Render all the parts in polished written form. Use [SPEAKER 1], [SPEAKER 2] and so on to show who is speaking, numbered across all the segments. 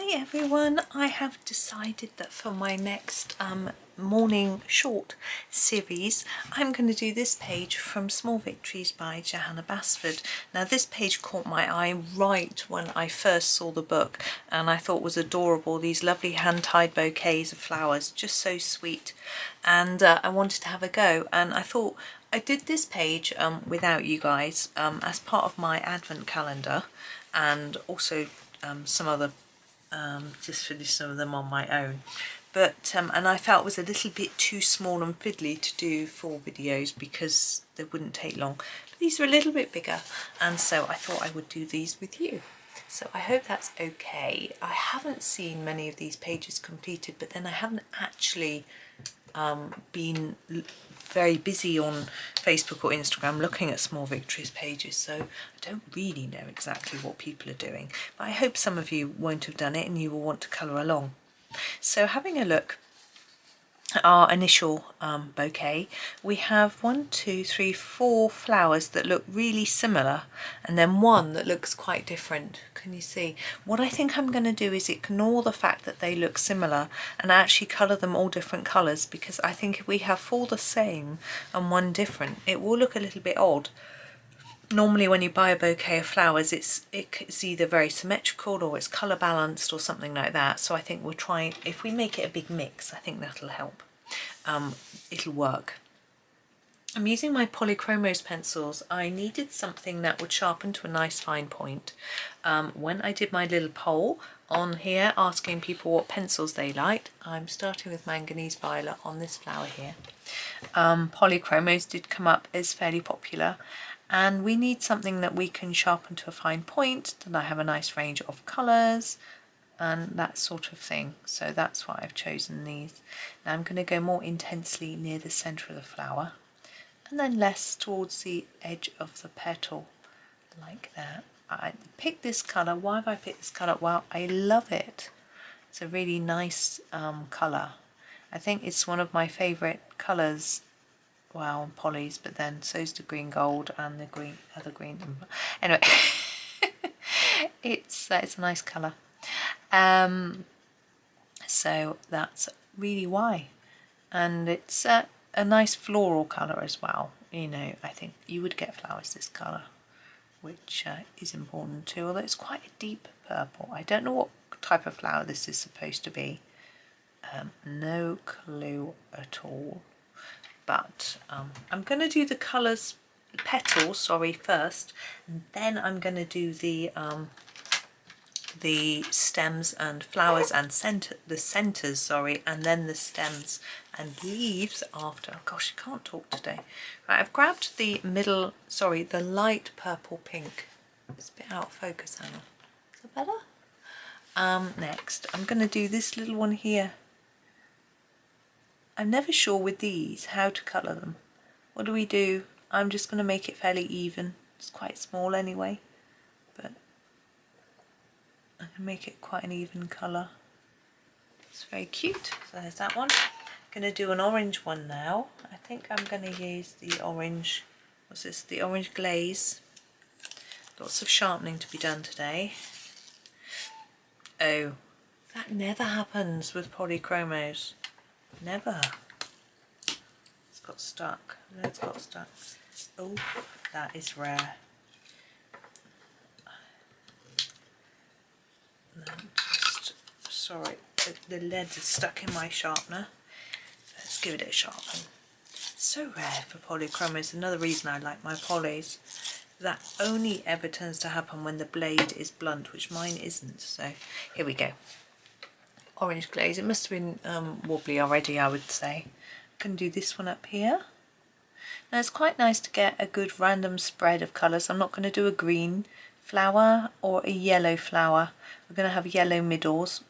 [SPEAKER 1] Hi everyone, I have decided that for my next morning short series I'm going to do this page from Small Victories by Johanna Basford. Now this page caught my eye right when I first saw the book and I thought was adorable, these lovely hand-tied bouquets of flowers, just so sweet, and I wanted to have a go, and I thought I did this page without you guys as part of my advent calendar, and also some other just finished some of them on my own, but and I felt it was a little bit too small and fiddly to do 4 videos because they wouldn't take long. But these are a little bit bigger, and so I thought I would do these with you. So I hope that's okay. I haven't seen many of these pages completed, but then I haven't actually been very busy on Facebook or Instagram looking at Small Victories pages, so I don't really know exactly what people are doing, but I hope some of you won't have done it and you will want to colour along. So having a look at our initial bouquet, we have 1, 2, 3, 4 flowers that look really similar, and then one that looks quite different. Can you see? What I think I'm going to do is ignore the fact that they look similar and actually colour them all different colours, because I think if we have 4 the same and 1 different, it will look a little bit odd. Normally when you buy a bouquet of flowers, it's either very symmetrical or it's colour balanced or something like that. So I think we'll try, if we make it a big mix, I think that'll help. It'll work. I'm using my Polychromos pencils. I needed something that would sharpen to a nice fine point. When I did my little poll on here asking people what pencils they liked, I'm starting with manganese violet on this flower here. Polychromos did come up as fairly popular, and we need something that we can sharpen to a fine point, that I have a nice range of colours and that sort of thing. So that's why I've chosen these. Now I'm going to go more intensely near the centre of the flower, and then less towards the edge of the petal, like that. I picked this colour. Why have I picked this colour? Well, I love it. It's a really nice colour. I think it's one of my favourite colours, well, on polys, but then so's the green gold and the green, other green. Anyway, it's a nice colour. So that's really why. And it's a nice floral colour as well. You know, I think you would get flowers this colour, which is important too, although it's quite a deep purple. I don't know what type of flower this is supposed to be. No clue at all. But I'm going to do the colours, petals, sorry, first, and then I'm going to do the stems and flowers and the centres, sorry, and then the stems and leaves after. Oh gosh, I can't talk today. Right, I've grabbed the middle, sorry, the light purple pink. It's a bit out of focus, Anna. Is that better? Next, I'm going to do this little one here. I'm never sure with these how to colour them. What do we do? I'm just going to make it fairly even. It's quite small anyway, but I can make it quite an even colour. It's very cute. So there's that one. I'm going to do an orange one now. I think I'm going to use the orange, what's this? The orange glaze. Lots of sharpening to be done today. Oh, that never happens with Polychromos. Never. It's got stuck. It's got stuck. Oh, that is rare. Just, sorry, the lead is stuck in my sharpener. Let's give it a sharpen. So rare for Polychromos. Another reason I like my polys. That only ever tends to happen when the blade is blunt, which mine isn't. So here we go. Orange glaze. It must have been wobbly already, I would say. I can do this one up here. Now it's quite nice to get a good random spread of colours. I'm not going to do a green flower or a yellow flower. We're going to have yellow middles,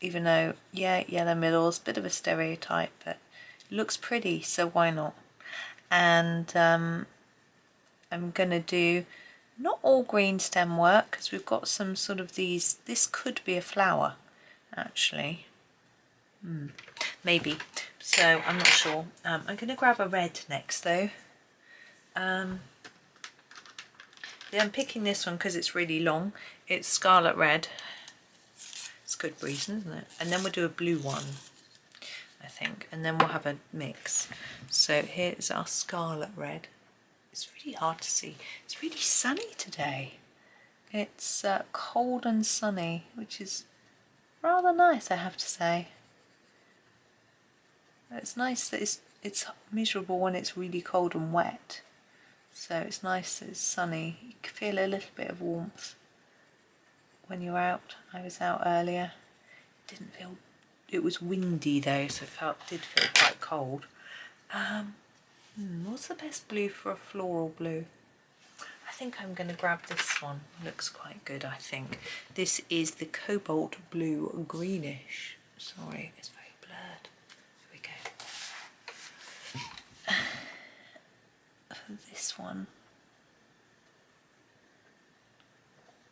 [SPEAKER 1] even though, yeah, yellow middles, bit of a stereotype, but it looks pretty, so why not? And I'm going to do not all green stem work, because we've got some sort of these. This could be a flower, actually. Maybe. So I'm not sure. I'm going to grab a red next though. I'm picking this one because it's really long. It's scarlet red. good reason, isn't it? And then we'll do a blue one, I think, and then we'll have a mix. So here's our scarlet red. It's really hard to see. It's really sunny today. It's cold and sunny, which is rather nice, I have to say. It's nice that it's miserable when it's really cold and wet. So it's nice that it's sunny. You can feel a little bit of warmth when you're out. I was out earlier. Didn't feel. It was windy though, so did feel quite cold. What's the best blue for a floral blue? I think I'm going to grab this one. Looks quite good, I think. This is the cobalt blue greenish. Sorry, it's very blurred. Here we go. For this one,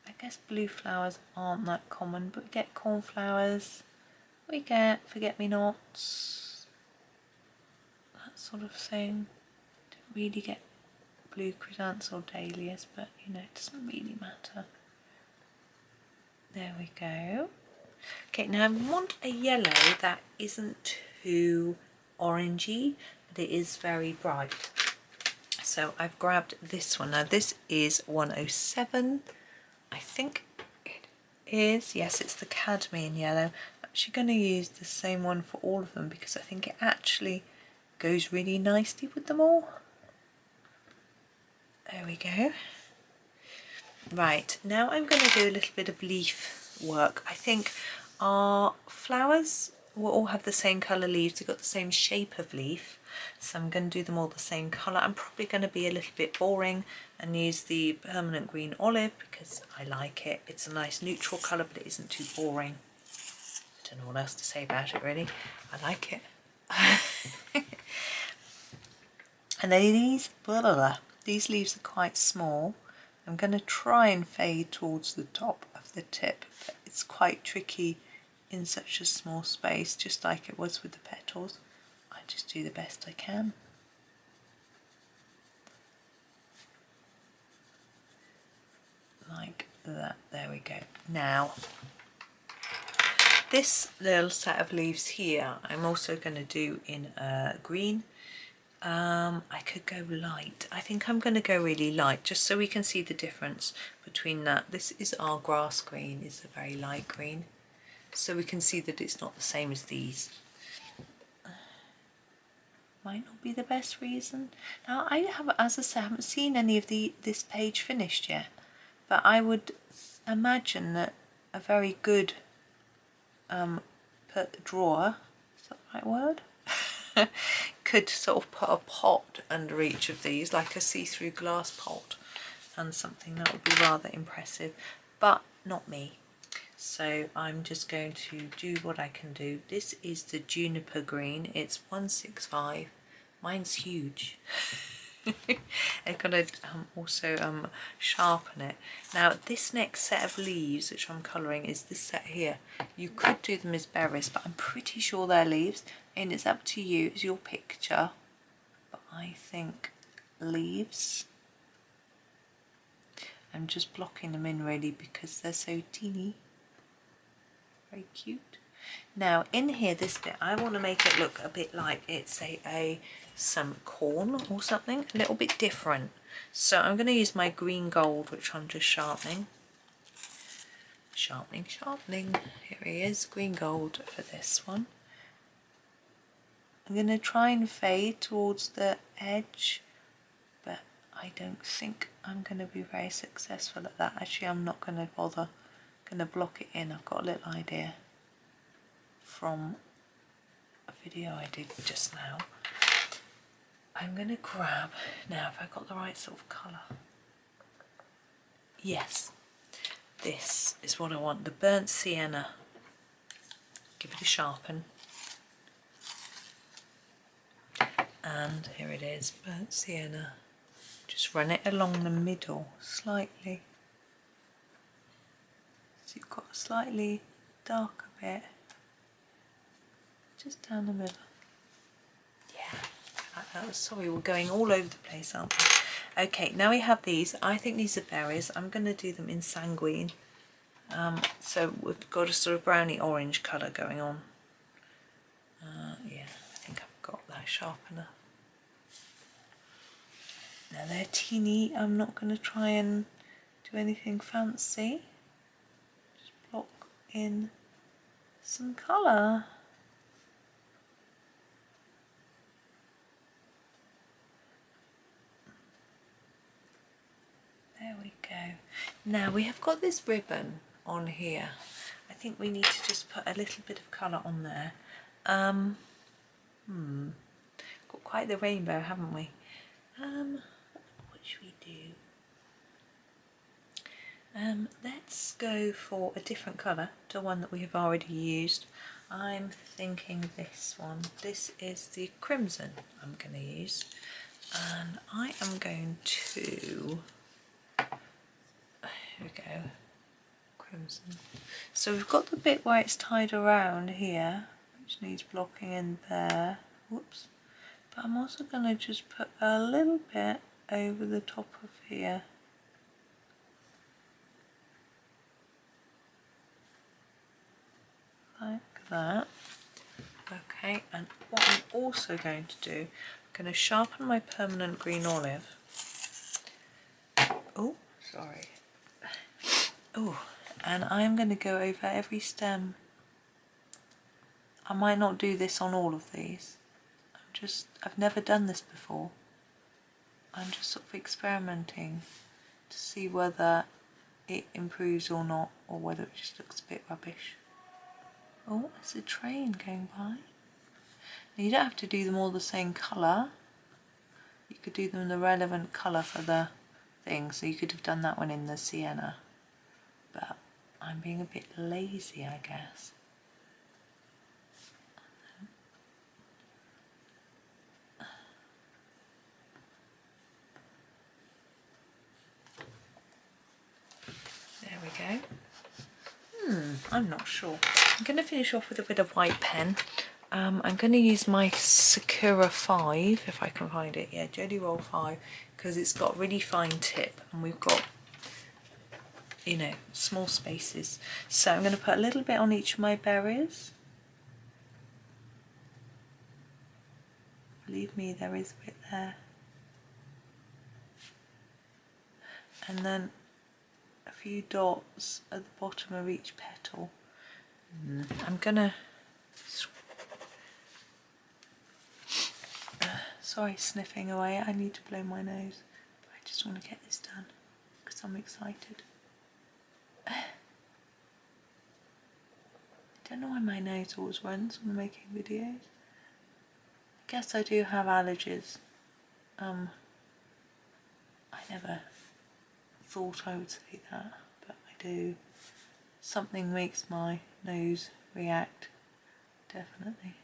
[SPEAKER 1] I guess blue flowers aren't that common, but we get cornflowers, we get forget-me-nots, that sort of thing. Don't really get blue chrysanthemums or dahlias, but you know, it doesn't really matter. There we go. Okay, now I want a yellow that isn't too orangey, but it is very bright. So I've grabbed this one. Now this is 107. I think it is. Yes, it's the cadmium yellow. I'm actually going to use the same one for all of them because I think it actually goes really nicely with them all. There we go. Right, now I'm going to do a little bit of leaf work. I think our flowers will all have the same colour leaves. They've got the same shape of leaf. So I'm going to do them all the same colour. I'm probably going to be a little bit boring and use the permanent green olive because I like it. It's a nice neutral colour, but it isn't too boring. I don't know what else to say about it really. I like it. And these leaves are quite small. I'm going to try and fade towards the top of the tip, but it's quite tricky in such a small space, just like it was with the petals. I just do the best I can. Like that. There we go. Now, this little set of leaves here, I'm also going to do in green. I could go light. I think I'm going to go really light just so we can see the difference between that. This is our grass green, it's a very light green, so we can see that it's not the same as these. Might not be the best reason. Now I have, as I say, I haven't seen any of this page finished yet, but I would imagine that a very good drawer, is that the right word? Could sort of put a pot under each of these, like a see-through glass pot, and something that would be rather impressive, but not me. So I'm just going to do what I can do. This is the juniper green. It's 165. Mine's huge. I've got to also sharpen it. Now this next set of leaves which I'm colouring is this set here. You could do them as berries, but I'm pretty sure they're leaves, and it's up to you, it's your picture, but I think leaves. I'm just blocking them in really because they're so teeny. Very cute. Now in here, this bit, I want to make it look a bit like it's some corn or something, a little bit different. So I'm going to use my green gold, which I'm just sharpening. Sharpening. Here he is, green gold for this one. I'm going to try and fade towards the edge, but I don't think I'm going to be very successful at that. Actually, I'm not going to bother. I'm going to block it in. I've got a little idea from a video I did just now. I'm going to grab, now if I've got the right sort of colour. Yes, this is what I want, the burnt sienna. Give it a sharpen. And here it is, burnt sienna. Just run it along the middle slightly. So you've got a slightly darker bit. Just down the middle. Yeah. Sorry, we're going all over the place, aren't we? Okay, now we have these. I think these are berries. I'm going to do them in sanguine. So we've got a sort of browny orange colour going on. Yeah, I think I've got that sharp enough. Now they're teeny, I'm not going to try and do anything fancy. Just block in some colour. There we go. Now we have got this ribbon on here. I think we need to just put a little bit of colour on there. Got quite the rainbow, haven't we? What should we do? Let's go for a different colour to one that we have already used. I'm thinking this one. This is the crimson I'm going to use. And I am going to... Here we go. Crimson. So we've got the bit where it's tied around here, which needs blocking in there. Whoops. But I'm also going to just put a little bit over the top of here. Like that. Okay, and what I'm also going to do, I'm going to sharpen my permanent green olive. Oh, sorry. Oh, and I'm going to go over every stem. I might not do this on all of these. I've never done this before. I'm just sort of experimenting to see whether it improves or not, or whether it just looks a bit rubbish. Oh, there's a train going by. Now you don't have to do them all the same colour. You could do them the relevant colour for the thing, so you could have done that one in the sienna. But I'm being a bit lazy, I guess. There we go. I'm not sure. I'm going to finish off with a bit of white pen. I'm going to use my Sakura 5, if I can find it. Yeah, Jelly Roll 5, because it's got really fine tip and we've got, you know, small spaces. So I'm going to put a little bit on each of my berries. Believe me, there is a bit there. And then a few dots at the bottom of each petal. I'm gonna, sorry, sniffing away, I need to blow my nose, but I just want to get this done because I'm excited. I don't know why my nose always runs when I'm making videos. I guess I do have allergies. I never thought I would say that, but I do. Something makes my nose react, definitely.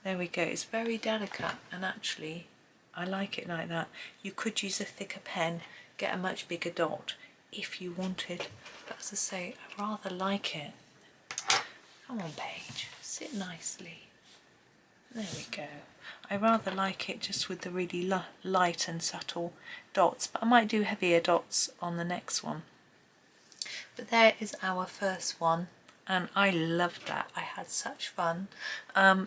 [SPEAKER 1] There we go, it's very delicate, and actually I like it like that. You could use a thicker pen, get a much bigger dot if you wanted, but as I say, I rather like it. Come on, page, sit nicely. There we go. I rather like it just with the really light and subtle dots, but I might do heavier dots on the next one. But there is our first one, and I loved that. I had such fun.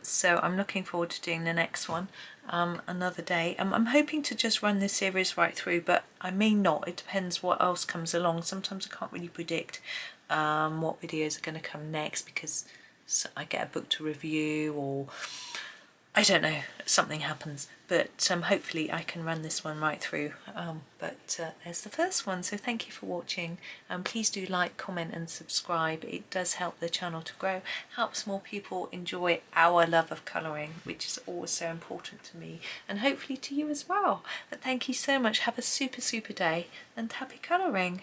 [SPEAKER 1] So I'm looking forward to doing the next one another day. I'm hoping to just run this series right through, but I may not. It depends what else comes along. Sometimes I can't really predict what videos are going to come next because I get a book to review, or I don't know, something happens, but hopefully I can run this one right through. But there's the first one, so thank you for watching. Please do like, comment and subscribe. It does help the channel to grow, helps more people enjoy our love of colouring, which is always so important to me, and hopefully to you as well. But thank you so much, have a super day and happy colouring.